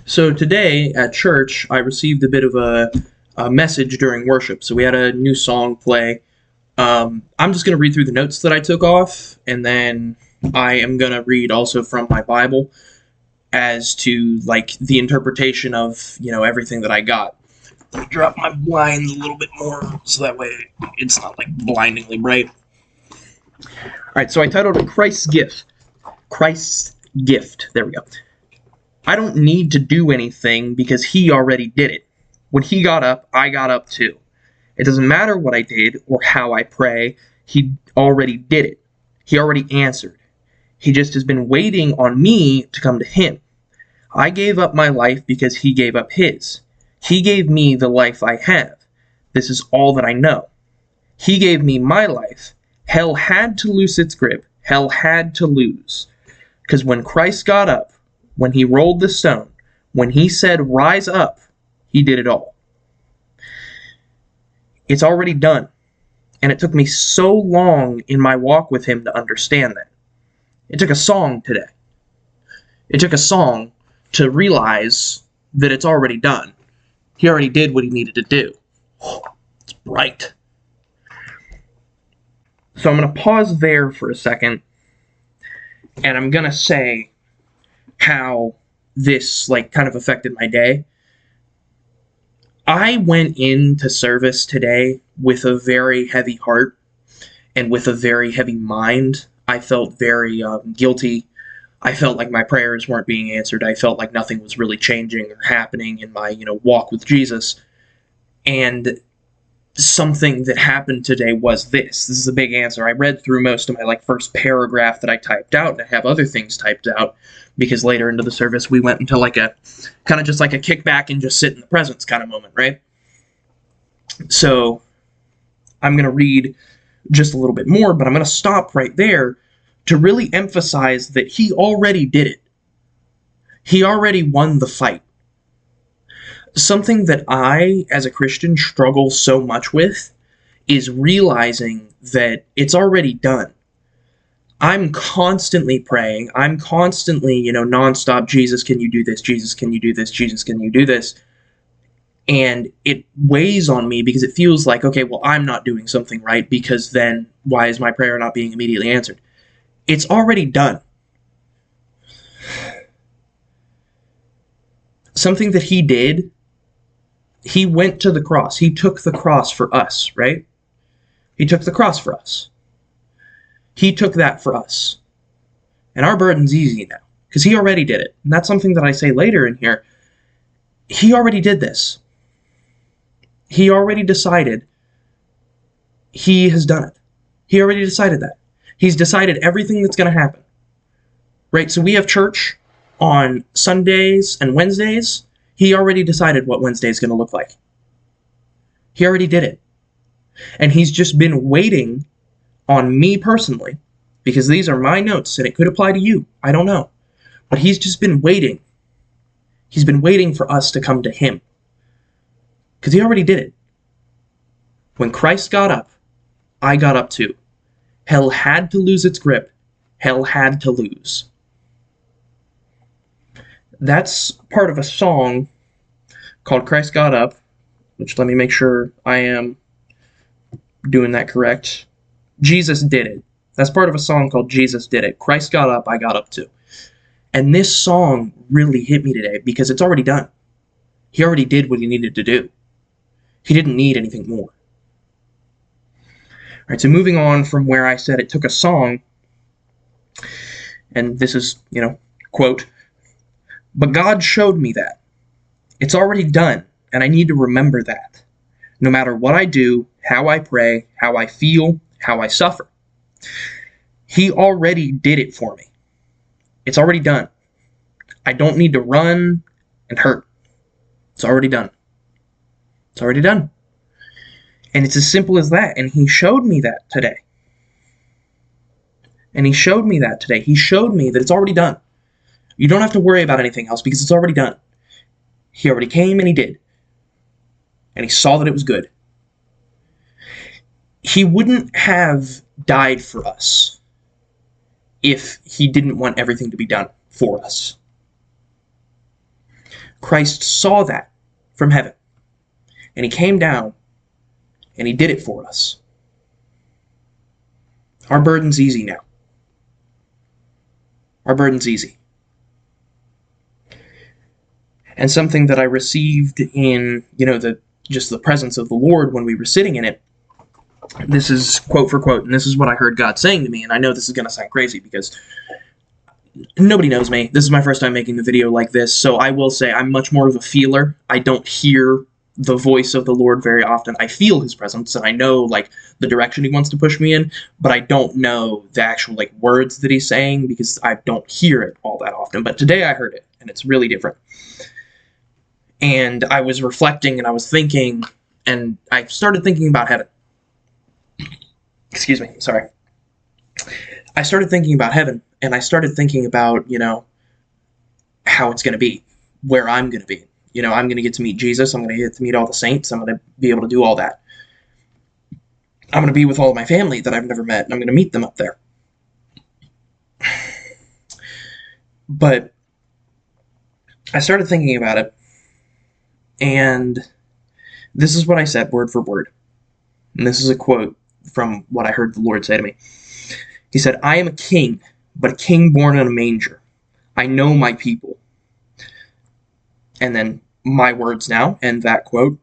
So today at church, I received a bit of a message during worship. So we had a new song play. I'm just going to read through the notes that I took off, and then I am going to read also from my Bible as to like the interpretation of everything that I got. Let me drop my blinds a little bit more so that way it's not like blindingly bright. All right, so I titled it Christ's Gift. Christ's Gift. There we go. I don't need to do anything because he already did it. When he got up, I got up too. It doesn't matter what I did or how I pray, he already did it. He already answered. He just has been waiting on me to come to him. I gave up my life because he gave up his. He gave me the life I have. This is all that I know. He gave me my life. Hell had to loose its grip. Hell had to lose. Because when Christ got up, when he rolled the stone, when he said, "Rise up," he did it all. It's already done. And it took me so long in my walk with him to understand that. It took a song today. It took a song to realize that it's already done. He already did what he needed to do. It's bright. So I'm going to pause there for a second, and I'm going to say how this kind of affected my day. I went into service today with a very heavy heart and with a very heavy mind. I felt very guilty. I felt like my prayers weren't being answered. I felt like nothing was really changing or happening in my walk with Jesus. And something that happened today was this. This is a big answer. I read through most of my first paragraph that I typed out, and I have other things typed out because later into the service we went into a kind of just a kickback and just sit in the presence kind of moment, right? So I'm going to read just a little bit more, but I'm going to stop right there to really emphasize that he already did it. He already won the fight. Something that I, as a Christian, struggle so much with is realizing that it's already done. I'm constantly praying. I'm constantly, nonstop, "Jesus, can you do this? Jesus, can you do this? Jesus, can you do this?" And it weighs on me because it feels like, okay, well, I'm not doing something right because then why is my prayer not being immediately answered? It's already done. Something that he did, he went to the cross. He took the cross for us, right? He took the cross for us. He took that for us. And our burden's easy now because he already did it. And that's something that I say later in here. He already did this. He already decided. He has done it. He already decided that. He's decided everything that's going to happen. Right? So we have church on Sundays and Wednesdays. He already decided what Wednesday is going to look like. He already did it. And he's just been waiting on me personally, because these are my notes and it could apply to you. I don't know. But he's just been waiting. He's been waiting for us to come to him. Because he already did it. When Christ got up, I got up too. Hell had to lose its grip. Hell had to lose. That's part of a song called "Christ Got Up," which, let me make sure I am doing that correct. Jesus did it. That's part of a song called "Jesus Did It." Christ got up, I got up too. And this song really hit me today because it's already done. He already did what he needed to do. He didn't need anything more. All right, so moving on from where I said it took a song, and this is, quote, "But God showed me that. It's already done, and I need to remember that. No matter what I do, how I pray, how I feel, how I suffer. He already did it for me. It's already done. I don't need to run and hurt. It's already done. It's already done. And it's as simple as that. And he showed me that today. He showed me that it's already done. You don't have to worry about anything else because it's already done. He already came and he did. And he saw that it was good. He wouldn't have died for us if he didn't want everything to be done for us. Christ saw that from heaven, and he came down, and he did it for us. Our burden's easy now. Our burden's easy. And something that I received in, just the presence of the Lord when we were sitting in it, this is quote for quote, and this is what I heard God saying to me, and I know this is going to sound crazy because nobody knows me. This is my first time making a video like this, so I will say I'm much more of a feeler. I don't hear the voice of the Lord very often. I feel his presence, and I know, the direction he wants to push me in, but I don't know the actual, words that he's saying because I don't hear it all that often. But today I heard it, and it's really different. And I was reflecting, and I was thinking, and I started thinking about heaven. Excuse me, sorry. I started thinking about heaven, and I started thinking about, how it's going to be, where I'm going to be. I'm going to get to meet Jesus. I'm going to get to meet all the saints. I'm going to be able to do all that. I'm going to be with all of my family that I've never met, and I'm going to meet them up there. But I started thinking about it, and this is what I said word for word. And this is a quote from what I heard the Lord say to me. He said, "I am a king, but a king born in a manger. I know my people." And then my words now, and that quote,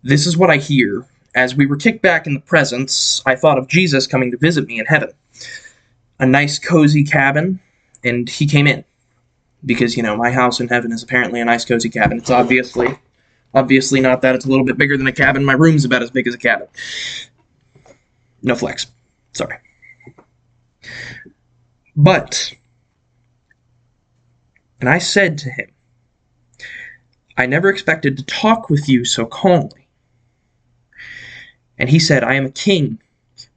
"This is what I hear. As we were kicked back in the presence, I thought of Jesus coming to visit me in heaven. A nice cozy cabin, and he came in. Because, my house in heaven is apparently a nice cozy cabin. It's obviously not that. It's a little bit bigger than a cabin. My room's about as big as a cabin. No flex. Sorry. But, and I said to him, I never expected to talk with you so calmly. And he said, I am a king,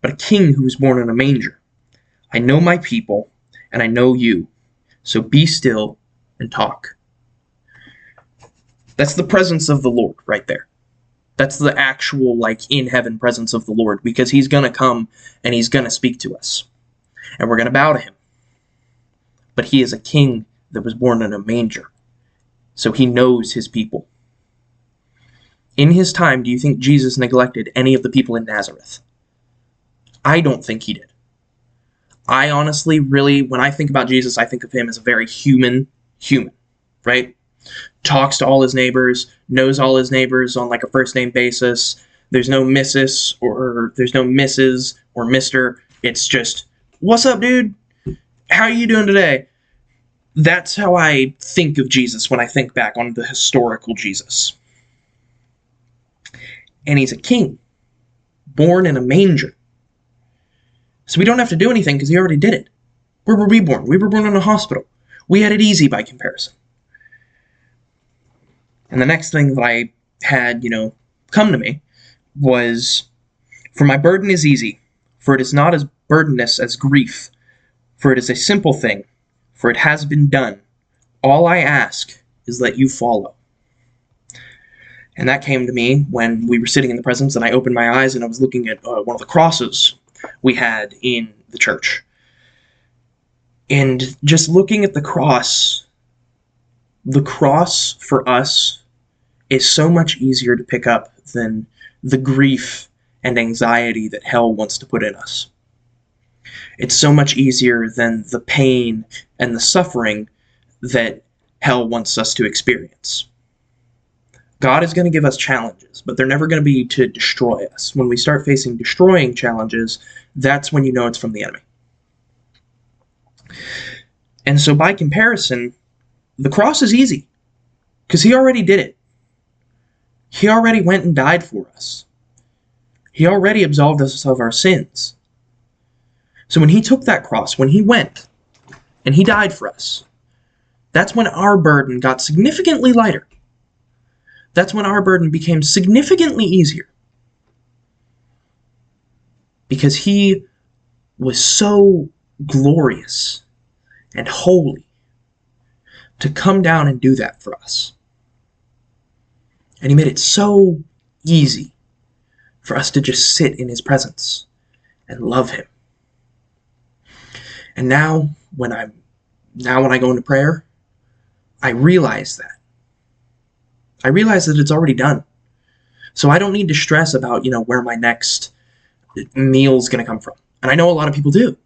but a king who was born in a manger. I know my people, and I know you. So be still and talk." That's the presence of the Lord right there. That's the actual, in heaven presence of the Lord, because he's going to come and he's going to speak to us. And we're going to bow to him. But he is a king that was born in a manger. So he knows his people. In his time, do you think Jesus neglected any of the people in Nazareth? I don't think he did. I honestly, really, when I think about Jesus, I think of him as a very human, right? Talks to all his neighbors, knows all his neighbors on a first name basis. There's no Mrs. or there's no Mrs. or Mr. It's just, what's up, dude? How are you doing today? That's how I think of Jesus when I think back on the historical Jesus. And he's a king, born in a manger. So we don't have to do anything because he already did it. Where were we born? We were born in a hospital. We had it easy by comparison. And the next thing that I had, come to me was, "For my burden is easy, for it is not as burdenous as grief. For it is a simple thing, for it has been done. All I ask is that you follow." And that came to me when we were sitting in the presence, and I opened my eyes and I was looking at one of the crosses we had in the church. And just looking at the cross for us is so much easier to pick up than the grief and anxiety that hell wants to put in us. It's so much easier than the pain and the suffering that hell wants us to experience. God is going to give us challenges, but they're never going to be to destroy us. When we start facing destroying challenges, that's when you know it's from the enemy. And so by comparison, the cross is easy because he already did it. He already went and died for us. He already absolved us of our sins. So when he took that cross, when he went and he died for us, that's when our burden got significantly lighter. That's when our burden became significantly easier. Because he was so glorious and holy to come down and do that for us. And he made it so easy for us to just sit in his presence and love him. And now when I go into prayer, I realize that. I realize that it's already done. So I don't need to stress about, where my next meal's going to come from. And I know a lot of people do.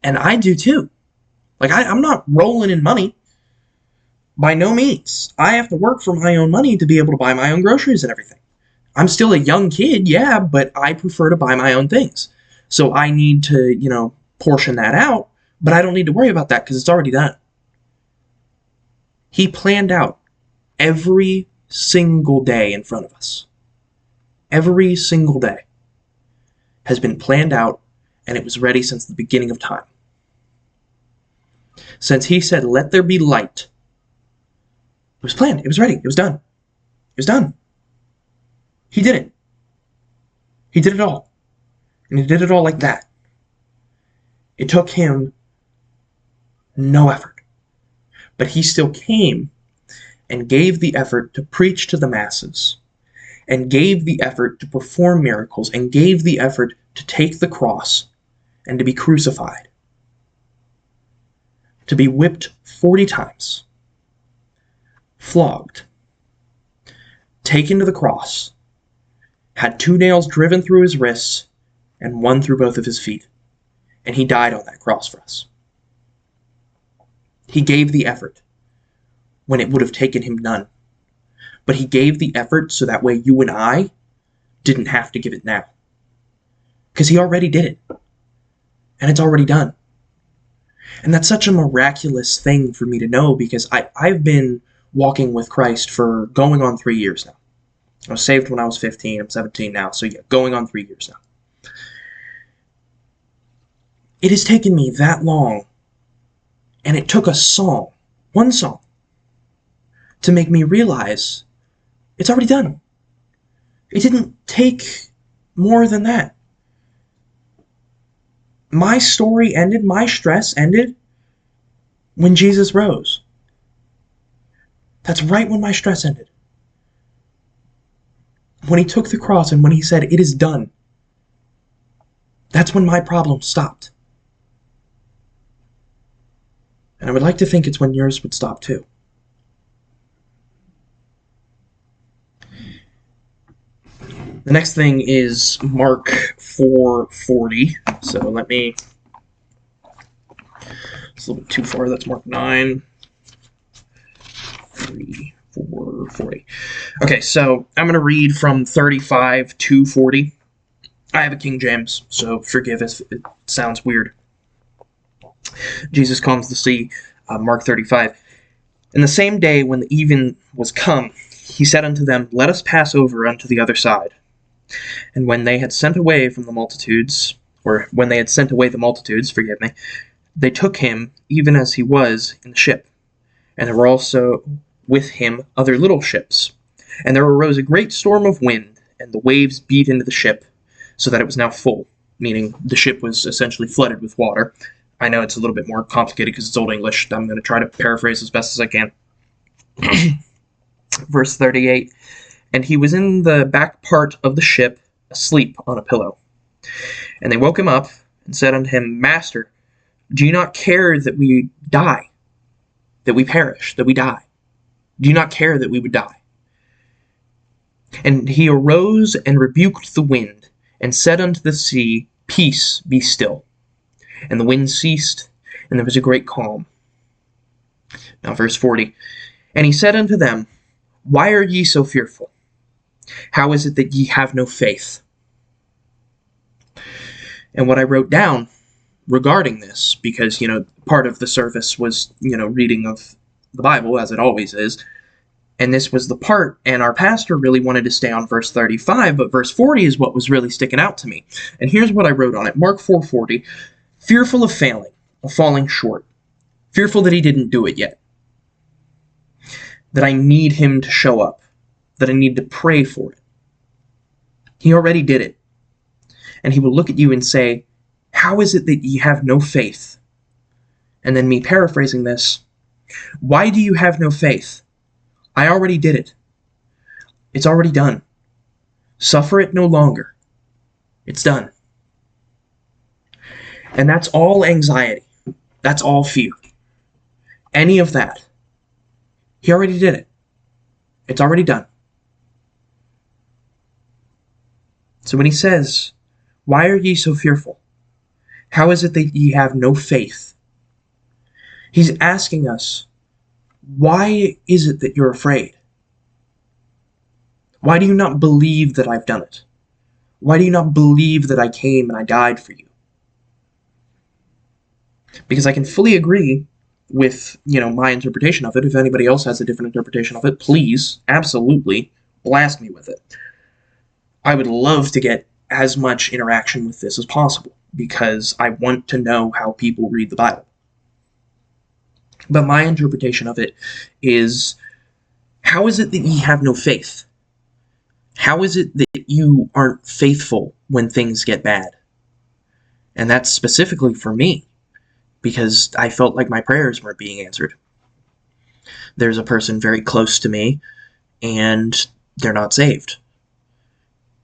And I do too. Like, I'm not rolling in money. By no means. I have to work for my own money to be able to buy my own groceries and everything. I'm still a young kid, yeah, but I prefer to buy my own things. So I need to, portion that out, but I don't need to worry about that because it's already done. He planned out every single day in front of us. Every single day has been planned out, and it was ready since the beginning of time. Since he said, "Let there be light," it was planned. It was ready. It was done. It was done. He did it. He did it all. And he did it all like that. It took him no effort. But he still came and gave the effort to preach to the masses, and gave the effort to perform miracles, and gave the effort to take the cross and to be crucified, to be whipped 40 times, flogged, taken to the cross, had 2 nails driven through his wrists and 1 through both of his feet, and he died on that cross for us. He gave the effort when it would have taken him none. But he gave the effort so that way you and I didn't have to give it now. Because he already did it. And it's already done. And that's such a miraculous thing for me to know, because I've been walking with Christ for going on 3 years now. I was saved when I was 15. I'm 17 now. So yeah, going on 3 years now. It has taken me that long, and it took a song, one song, to make me realize it's already done. It didn't take more than that. My story ended, my stress ended when Jesus rose. That's right when my stress ended. When he took the cross and when he said, "It is done," that's when my problem stopped. And I would like to think it's when yours would stop too. The next thing is Mark 4:40. So let me... It's a little bit too far. That's Mark 9. 3, 4, 40. Okay, so I'm going to read from 35 to 40. I have a King James, so forgive if it sounds weird. Jesus calms the sea, Mark 35. "In the same day when the even was come, he said unto them, Let us pass over unto the other side. And when they had sent away the multitudes, they took him, even as he was, in the ship. And there were also with him other little ships. And there arose a great storm of wind, and the waves beat into the ship, so that it was now full," meaning the ship was essentially flooded with water. I know it's a little bit more complicated because it's Old English. I'm going to try to paraphrase as best as I can. Verse 38, "And he was in the back part of the ship, asleep on a pillow. And they woke him up, and said unto him, Master, do you not care that we die, that we perish, that we die? Do you not care that we would die? And he arose and rebuked the wind, and said unto the sea, Peace, be still. And the wind ceased, and there was a great calm." Now verse 40, "And he said unto them, Why are ye so fearful? How is it that ye have no faith?" And what I wrote down regarding this, because, part of the service was, reading of the Bible, as it always is, and this was the part, and our pastor really wanted to stay on verse 35, but verse 40 is what was really sticking out to me. And here's what I wrote on it. Mark 4:40, "Fearful of failing, of falling short, fearful that he didn't do it yet, that I need him to show up, that I need to pray for it. He already did it. And he will look at you and say, How is it that ye have no faith?" And then me paraphrasing this, "Why do you have no faith? I already did it. It's already done. Suffer it no longer. It's done." And that's all anxiety. That's all fear. Any of that. He already did it. It's already done. So when he says, "Why are ye so fearful? How is it that ye have no faith?" He's asking us, why is it that you're afraid? Why do you not believe that I've done it? Why do you not believe that I came and I died for you? Because I can fully agree with, my interpretation of it. If anybody else has a different interpretation of it, please, absolutely, blast me with it. I would love to get as much interaction with this as possible, because I want to know how people read the Bible. But my interpretation of it is, how is it that ye have no faith? How is it that you aren't faithful when things get bad? And that's specifically for me, because I felt like my prayers weren't being answered. There's a person very close to me, and they're not saved.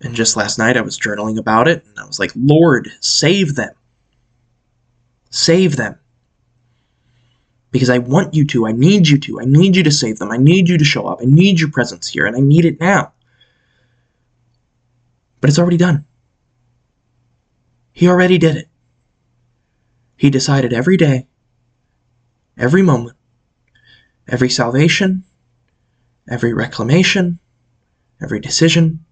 And just last night I was journaling about it, and I was like, Lord, save them. Save them. Because I want you to, I need you to, I need you to save them, I need you to show up, I need your presence here, and I need it now. But it's already done. He already did it. He decided every day, every moment, every salvation, every reclamation, every decision,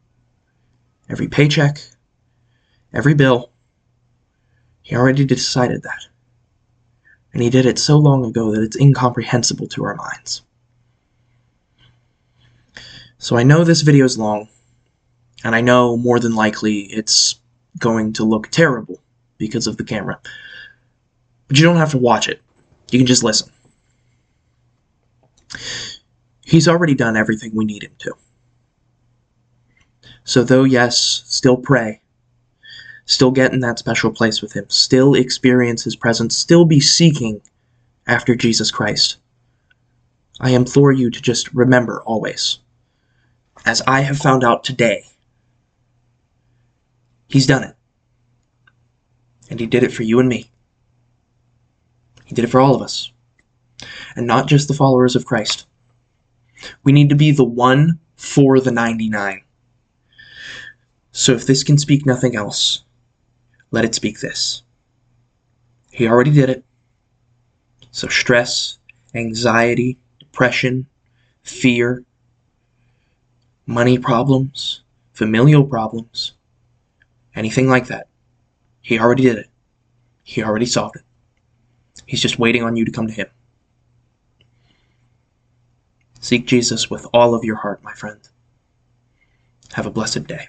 every paycheck, every bill. He already decided that. And he did it so long ago that it's incomprehensible to our minds. So I know this video is long, and I know more than likely it's going to look terrible because of the camera. But you don't have to watch it. You can just listen. He's already done everything we need him to. So though, yes, still pray, still get in that special place with him, still experience his presence, still be seeking after Jesus Christ, I implore you to just remember always, as I have found out today, he's done it. And he did it for you and me. He did it for all of us. And not just the followers of Christ. We need to be the one for the 99. So if this can speak nothing else, let it speak this. He already did it. So stress, anxiety, depression, fear, money problems, familial problems, anything like that, he already did it. He already solved it. He's just waiting on you to come to him. Seek Jesus with all of your heart, my friend. Have a blessed day.